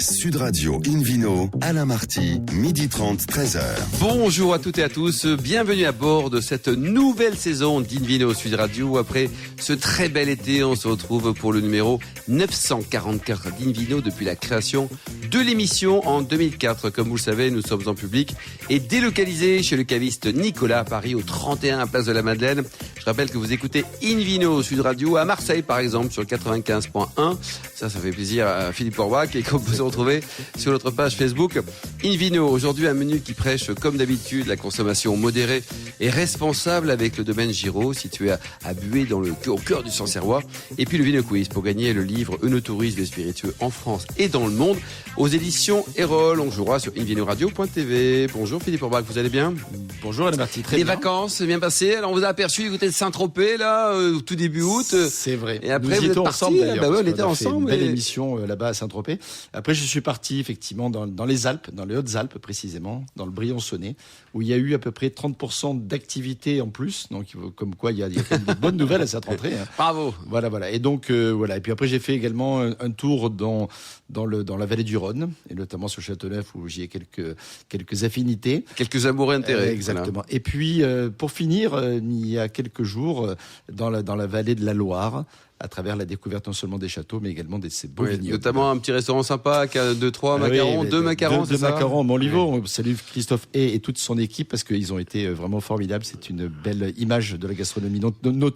Sud Radio Invino, Alain Marty, 12h30, 13h. Bonjour à toutes et à tous, bienvenue à bord de cette nouvelle saison d'Invino Sud Radio. Après ce très bel été, on se retrouve pour le numéro 944 d'Invino depuis la création de l'émission en 2004. Comme vous le savez, nous sommes en public et délocalisés chez le caviste Nicolas à Paris, au 31 Place de la Madeleine. Je rappelle que vous écoutez Invino Sud Radio à Marseille par exemple sur 95.1. Ça fait plaisir à Philippe Orbach et qu'on peut se retrouver sur notre page Facebook Invino. Aujourd'hui, un menu qui prêche comme d'habitude la consommation modérée et responsable avec le domaine Giraud, situé à Buée au cœur du Sancerrois. Et puis le Vino Quiz pour gagner le livre Œnotourisme et spiritueux en France et dans le monde aux éditions Erol. On jouera sur invinoradio.tv. Bonjour Philippe Orbach, vous allez bien? Bonjour Alain Marty, très bien. Les vacances, c'est bien passé. Alors on vous a aperçu du côté de Saint-Tropez là, tout début août. C'est vrai. Et après nous vous êtes étions partis. ensemble d'ailleurs. Bah ouais, on était a fait ensemble. Une belle émission là-bas à Saint-Tropez. Après je suis parti effectivement dans les Alpes, dans les Hautes-Alpes précisément, dans le Briançonnais, où il y a eu à peu près 30% d'activité en plus. Donc comme quoi il y a de bonnes nouvelles à cette rentrée. Hein. Bravo. Voilà. Et donc voilà. Et puis après j'ai fait également un tour dans la vallée du Rhône, et notamment sur Châteauneuf où j'y ai quelques affinités. Quelques amoureux intérêts. Exactement. Voilà. Et puis, pour finir, il y a quelques jours, dans la vallée de la Loire, à travers la découverte non seulement des châteaux, mais également de ces beaux vignobles. Notamment un petit restaurant sympa avec 2-3 macarons, deux macarons, deux macarons. Monlivo, on salue Christophe et toute son équipe parce qu'ils ont été vraiment formidables. C'est une belle image de la gastronomie,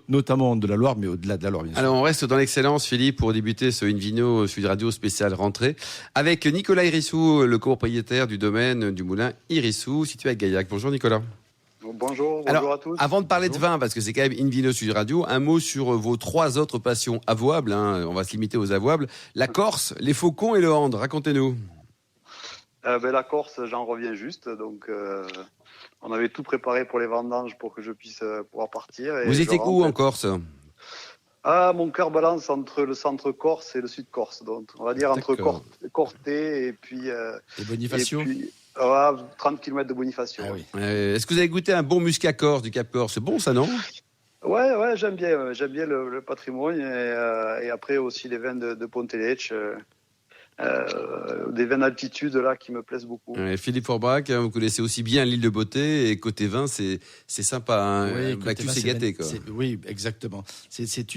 notamment de la Loire, mais au-delà de la Loire, bien sûr. Alors, on reste dans l'excellence, Philippe, pour débuter ce Invino Sud Radio spécial rentrée avec Nicolas Irissou, le copropriétaire du domaine du moulin Irissou, situé à Gaillac. Bonjour Nicolas. Bonjour à tous. Avant de parler de vin, parce que c'est quand même Invino Sud Radio, un mot sur vos 3 autres passions avouables. Hein, on va se limiter aux avouables. La Corse, les faucons et le hand. Racontez-nous. La Corse, j'en reviens juste. Donc, on avait tout préparé pour les vendanges pour que je puisse pouvoir partir. Et vous étiez où en Corse? Mon cœur balance entre le centre Corse et le sud Corse. Donc, on va dire entre Corté et puis... et Bonifacio. 30 km de Bonifacio. Ah oui. Est-ce que vous avez goûté un bon muscat corse du Cap Corse? C'est bon ça, non? Ouais, j'aime bien le patrimoine et après aussi les vins de Ponteletsch, des vins d'altitude là qui me plaisent beaucoup. Philippe Orbach, vous connaissez aussi bien l'île de Beauté et côté vin, c'est sympa. Hein. Oui, Bacchus est gâté, quoi. Oui, exactement. C'est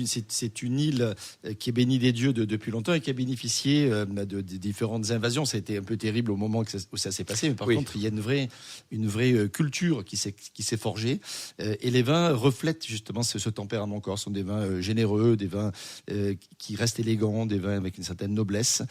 une île qui est bénie des dieux depuis longtemps et qui a bénéficié de différentes invasions. Ça a été un peu terrible au moment où ça s'est passé, mais par contre, il y a une vraie culture qui s'est forgée. Et les vins reflètent justement ce tempérament corse. Ce sont des vins généreux, des vins qui restent élégants, des vins avec une certaine noblesse.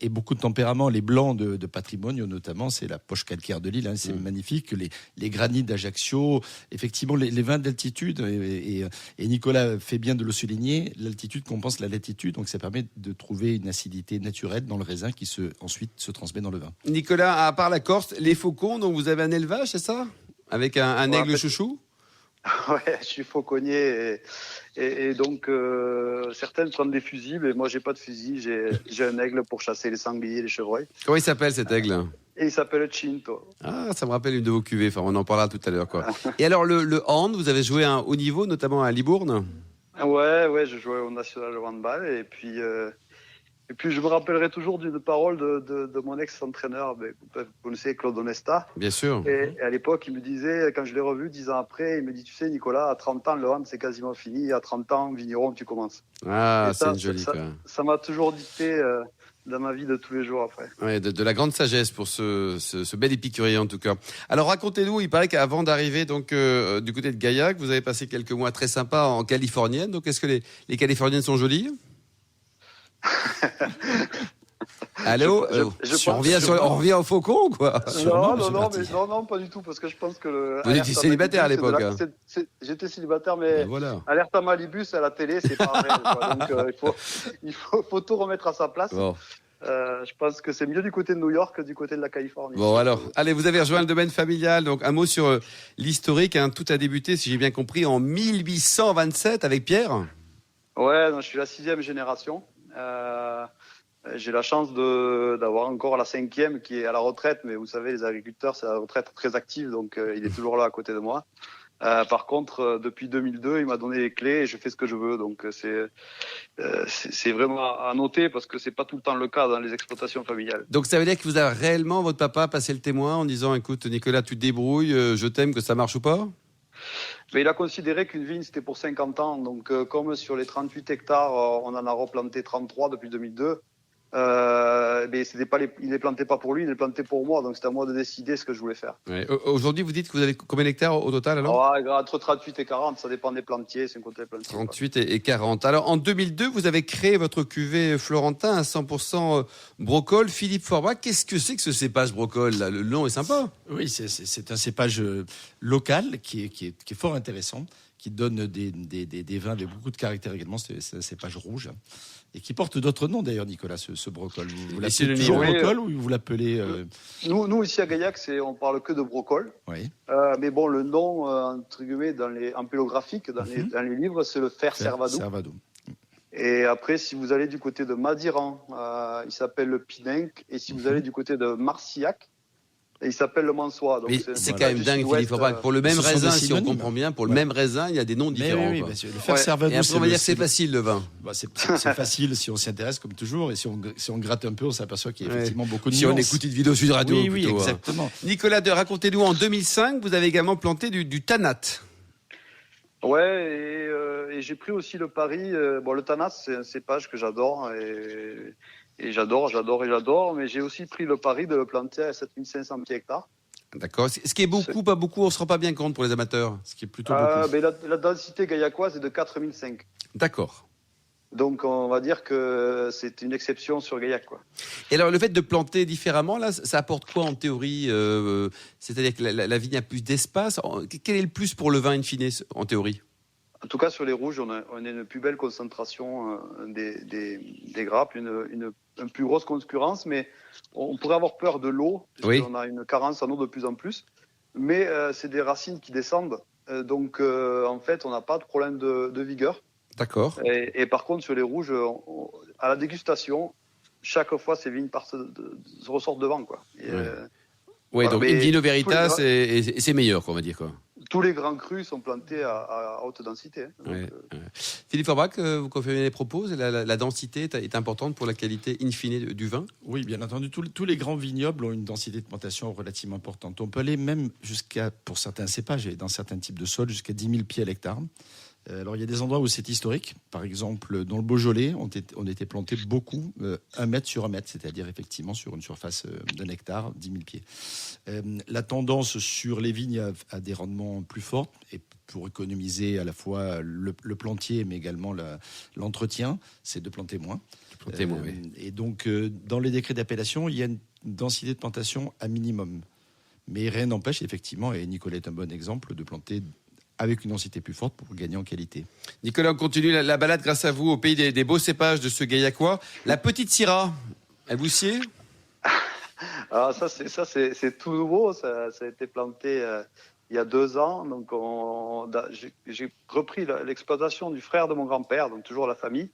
Et beaucoup de tempérament. Les blancs de patrimoine, notamment, c'est la poche calcaire de l'île. Hein, c'est magnifique. Les granites d'Ajaccio, effectivement, les vins d'altitude. Et Nicolas fait bien de le souligner. L'altitude compense la latitude, donc ça permet de trouver une acidité naturelle dans le raisin qui ensuite se transmet dans le vin. Nicolas, à part la Corse, les faucons, donc vous avez un élevage, c'est ça? Avec un aigle chouchou? Ouais, je suis fauconnier et donc certains prennent des fusibles et moi j'ai pas de fusil, j'ai un aigle pour chasser les sangliers et les chevreuils. Comment il s'appelle cet aigle? Et il s'appelle Cinto. Ah, ça me rappelle une de vos cuvées, enfin on en parlera tout à l'heure quoi. Et alors le hand, vous avez joué à un haut niveau, notamment à Libourne? Ouais, je jouais au National de handball et puis je me rappellerai toujours d'une parole de mon ex-entraîneur, vous connaissez Claude Onesta. Bien sûr. Et à l'époque, il me disait, quand je l'ai revu 10 ans après, il me dit, tu sais Nicolas, à 30 ans, le hand c'est quasiment fini, à 30 ans, vigneron, tu commences. Ah, c'est une jolie quoi. Ça m'a toujours dicté dans ma vie de tous les jours après. Ouais, de la grande sagesse pour ce bel épicurier en tout cas. Alors racontez-nous, il paraît qu'avant d'arriver donc du côté de Gaillac, vous avez passé quelques mois très sympas en californienne. Donc est-ce que les californiennes sont jolies? Allô, on revient au faucon, quoi. Non, pas du tout, parce que je pense que vous étiez célibataire à l'époque. J'étais célibataire, mais voilà. Alerte à Malibus à la télé, c'est pas vrai. Donc il faut tout remettre à sa place. Bon. Je pense que c'est mieux du côté de New York que du côté de la Californie. Bon alors, allez, vous avez rejoint le domaine familial. Donc un mot sur l'historique. Hein, tout a débuté, si j'ai bien compris, en 1827 avec Pierre. Ouais, je suis la 6e génération. J'ai la chance d'avoir encore la 5e qui est à la retraite, mais vous savez, les agriculteurs, c'est la retraite très active, donc il est toujours là à côté de moi. Par contre, depuis 2002, il m'a donné les clés et je fais ce que je veux. Donc c'est vraiment à noter parce que c'est pas tout le temps le cas dans les exploitations familiales. Donc ça veut dire que vous avez réellement, votre papa, passé le témoin en disant, écoute Nicolas, tu te débrouilles, je t'aime, que ça marche ou pas? Mais il a considéré qu'une vigne c'était pour 50 ans. Donc comme sur les 38 hectares, on en a replanté 33 depuis 2002. Mais il les plantait pas pour lui, il les plantait pour moi, donc c'était à moi de décider ce que je voulais faire. Ouais. Aujourd'hui, vous dites que vous avez combien d'hectares au total alors? Entre 38 et 40, ça dépend des plantiers, c'est un côté plantier. 38 et 40. Alors en 2002, vous avez créé votre cuvée Florentin à 100% brocol. Philippe Forbach, qu'est-ce que c'est que ce cépage brocol là? Le nom est sympa. Oui, c'est un cépage local qui est fort intéressant, qui donne des vins avec beaucoup de caractère également. C'est un cépage rouge. Et qui porte d'autres noms d'ailleurs, Nicolas, ce brocol. Vous l'appelez toujours brocol ou vous l'appelez Nous, ici à Gaillac, on parle que de brocol. Oui. Mais bon, le nom, entre guillemets, en pélographique, dans les livres, c'est le fer Servado. Et après, si vous allez du côté de Madiran, il s'appelle le Pinenc. Et si vous allez du côté de Marcillac, il s'appelle le Mansois. Donc c'est quand même dingue, Philippe Forbach. Pour le même raisin, si on comprend bien, pour le même raisin, il y a des noms différents. Oui, le fer Servado, et après, on va dire que c'est facile, le vin. C'est facile si on s'y intéresse, comme toujours. Et si on gratte un peu, on s'aperçoit qu'il y a effectivement beaucoup de nuances. Si on écoute une vidéo Sud Radio. Oui, plutôt, exactement. Nicolas, racontez-nous, en 2005, vous avez également planté du Tanat. Ouais, et j'ai pris aussi le pari. Le Tanat, c'est un cépage que j'adore. Et j'adore, mais j'ai aussi pris le pari de le planter à 7500 pieds hectares. D'accord. Ce qui est beaucoup, pas beaucoup, on ne se rend pas bien compte pour les amateurs. Ce qui est plutôt beaucoup. Mais la densité gaillacoise est de 4005. D'accord. Donc on va dire que c'est une exception sur Gaillac, quoi. Et alors le fait de planter différemment, là, ça apporte quoi en théorie? C'est-à-dire que la vigne a plus d'espace. Quel est le plus pour le vin in fine, en théorie? En tout cas, sur les rouges, on a une plus belle concentration des grappes, une plus grosse concurrence, mais on pourrait avoir peur de l'eau, puisqu'on a une carence en eau de plus en plus. Mais c'est des racines qui descendent, donc en fait, on n'a pas de problème de vigueur. D'accord. Et par contre, sur les rouges, à la dégustation, chaque fois, ces vignes ressortent devant, quoi. Donc in vino veritas, c'est meilleur, quoi, on va dire, quoi. Tous les grands crus sont plantés à haute densité. Philippe Forbach, vous confirmez les propos? La densité est importante pour la qualité in fine du vin? Oui, bien entendu. Tous les grands vignobles ont une densité de plantation relativement importante. On peut aller même pour certains cépages et dans certains types de sols, jusqu'à 10 000 pieds à l'hectare. Alors, il y a des endroits où c'est historique. Par exemple, dans le Beaujolais, on était planté beaucoup 1 mètre sur 1 mètre, c'est-à-dire effectivement sur une surface d'1 hectare, 10 000 pieds. La tendance sur les vignes à des rendements plus forts, et pour économiser à la fois le plantier, mais également l'entretien, c'est de planter moins. Oui. Et donc, dans les décrets d'appellation, il y a une densité de plantation à minimum. Mais rien n'empêche, effectivement, et Nicolas est un bon exemple, de planter avec une densité plus forte pour gagner en qualité. Nicolas, on continue la balade grâce à vous au pays des beaux cépages de ce Gaillacois. La petite Syrah, elle vous sied? Alors ça c'est tout nouveau, ça a été planté il y a 2 ans. Donc j'ai repris l'exploitation du frère de mon grand-père, donc toujours la famille,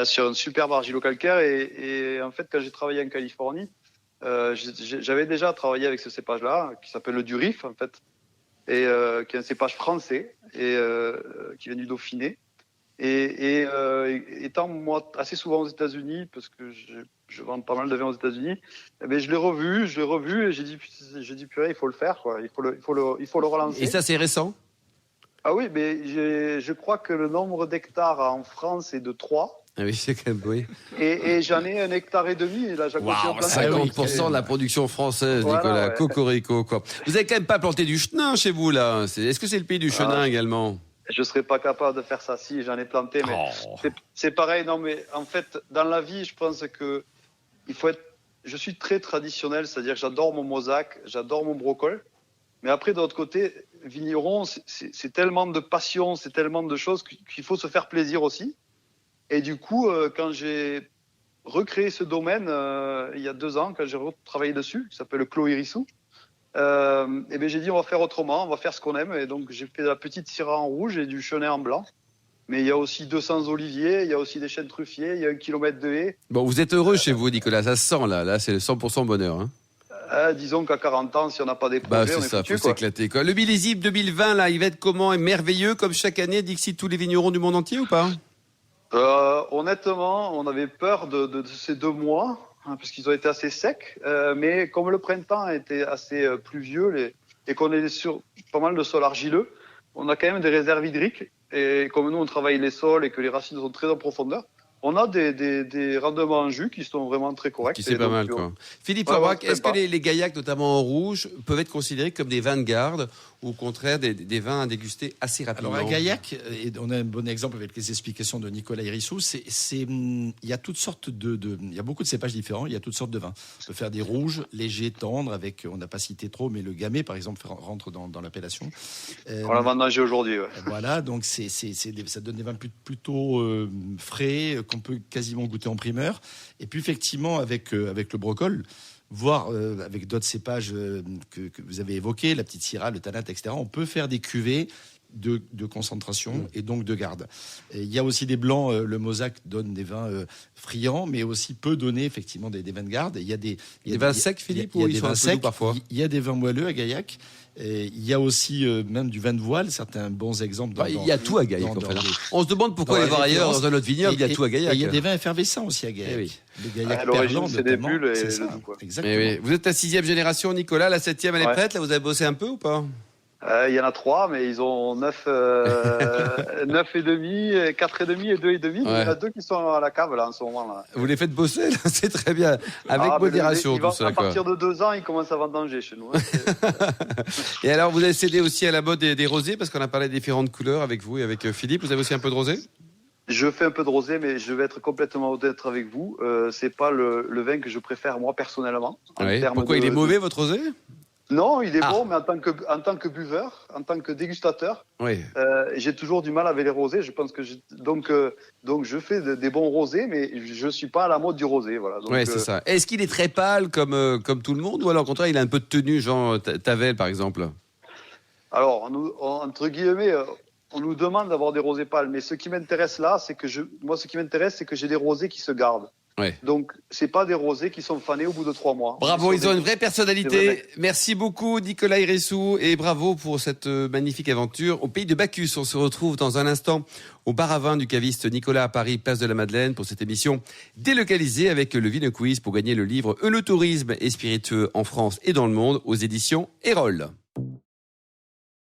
sur une superbe argilo-calcaire. Et en fait, quand j'ai travaillé en Californie, j'avais déjà travaillé avec ce cépage-là, qui s'appelle le Durif, en fait, et qui est un cépage français et qui vient du Dauphiné. Et étant moi assez souvent aux États-Unis, parce que je vends pas mal de vin aux États-Unis, mais je l'ai revu et j'ai dit purée, il faut le faire, quoi. Il faut le relancer. Et ça, c'est récent? Ah oui, mais je crois que le nombre d'hectares en France est de 3. Ah oui, c'est quand même, oui. Et j'en ai 1,5 hectare, et là, j'ai 50% de la production française, voilà, Nicolas. Ouais. Cocorico, quoi. Vous avez quand même pas planté du chenin chez vous, là. Est-ce que c'est le pays du chenin également? Je serais pas capable de faire ça. Si, j'en ai planté, mais c'est pareil. Non, mais en fait, dans la vie, je pense que je suis très traditionnel, c'est-à-dire que j'adore mon mosaque, j'adore mon brocol. Mais après, de l'autre côté, vigneron, c'est tellement de passion, c'est tellement de choses qu'il faut se faire plaisir aussi. Et du coup, quand j'ai recréé ce domaine il y a 2 ans, quand j'ai retravaillé dessus, qui s'appelle le Clos Hérissou, j'ai dit on va faire autrement, on va faire ce qu'on aime. Et donc j'ai fait de la petite Syrah en rouge et du Chenin en blanc. Mais il y a aussi 200 oliviers, il y a aussi des chênes truffiers, il y a 1 kilomètre de haies. Bon, vous êtes heureux chez vous, Nicolas, ça se sent là c'est le 100% bonheur. Hein. Disons qu'à 40 ans, si on n'a pas des Bah, projets, on c'est est ça, foutu, faut quoi. s'éclater, quoi. Le millésime 2020, là, il va être comment? Et merveilleux, comme chaque année, Dixit tous les vignerons du monde entier ou pas? Honnêtement, on avait peur de ces 2 mois, hein, parce qu'ils ont été assez secs. Mais comme le printemps a été assez pluvieux et qu'on est sur pas mal de sols argileux, on a quand même des réserves hydriques. Et comme nous, on travaille les sols et que les racines sont très en profondeur, on a des rendements en jus qui sont vraiment très corrects. Qui c'est pas mal, quoi. Philippe Ouais, Forbach, ouais, est-ce que sympa. les Gaillac, notamment en rouge, peuvent être considérés comme des vins de garde ou au contraire des vins à déguster assez rapidement? Alors à Gaillac, et on a un bon exemple avec les explications de Nicolas Hérissou, il y a toutes sortes il y a beaucoup de cépages différents, il y a toutes sortes de vins. On peut faire des rouges, légers, tendres, avec, on n'a pas cité trop, mais le gamay par exemple rentre dans l'appellation. On l'a vendangé aujourd'hui. Ouais. Voilà, donc ça donne des vins plutôt frais, qu'on peut quasiment goûter en primeur. Et puis effectivement avec le brocol, voire avec d'autres cépages que vous avez évoqués, la petite syrah, le tanat, etc. On peut faire des cuvées de concentration et donc de garde. Et il y a aussi des blancs, le Mosaque donne des vins friands, mais aussi peut donner effectivement des vins de garde. Il y a des vins secs, Philippe, il y a ou ils des sont vins un peu doux secs parfois? Il y a des vins moelleux à Gaillac. Et il y a aussi même du vin de voile, certains bons exemples. Il y a tout à Gaillac. dans les- On se demande pourquoi dans aller voir les ailleurs références. dans un autre vignoble, il y a tout à Et Gaillac. il y a des vins effervescents aussi à Gaillac. Eh oui. Les Gaillac À l'origine, Perlant, c'est des notamment, bulles et c'est le ça. doux, quoi. Exactement. Mais oui. Vous êtes la 6e génération, Nicolas. La 7e, elle est Ouais. prête. Là, vous avez bossé un peu ou pas? Il y en a 3, mais ils ont 9 et demi, 4 et demi et 2 et demi. Ouais. Il y en a 2 qui sont à la cave là en ce moment là. Vous les faites bosser, là, c'est très bien. Avec mais modération, ils vont, tout ça, à quoi. partir de 2 ans, ils commencent à vendanger chez nous. Hein. Et alors, vous avez cédé aussi à la mode des rosés, parce qu'on a parlé des différentes couleurs avec vous et avec Philippe. Vous avez aussi un peu de rosé? Je fais un peu de rosé, mais je vais être complètement honnête avec vous. C'est pas le vin que je préfère moi personnellement. En Oui. termes Pourquoi il est mauvais, votre rosé? Non, il est Ah. bon, mais en tant que buveur, en tant que dégustateur, Oui. j'ai toujours du mal avec les rosés. Je pense que donc je fais des bons rosés, mais je suis pas à la mode du rosé, voilà. Donc, Oui, c'est ça. Est-ce qu'il est très pâle comme tout le monde, ou alors au contraire, il a un peu de tenue, genre Tavel, par exemple? Alors, entre guillemets, on nous demande d'avoir des rosés pâles, mais ce qui m'intéresse là, c'est que ce qui m'intéresse, c'est que j'ai des rosés qui se gardent. Ouais. Donc, c'est pas des rosés qui sont fanés au bout de 3 mois. Bravo, ils ont une vraie C'est personnalité. vrai. Merci beaucoup, Nicolas Hérissou, et bravo pour cette magnifique aventure au pays de Bacchus. On se retrouve dans un instant au bar à vin du caviste Nicolas à Paris, place de la Madeleine, pour cette émission délocalisée avec le Vino Quiz pour gagner le livre Œnotourisme et spiritueux en France et dans le monde aux éditions Erol.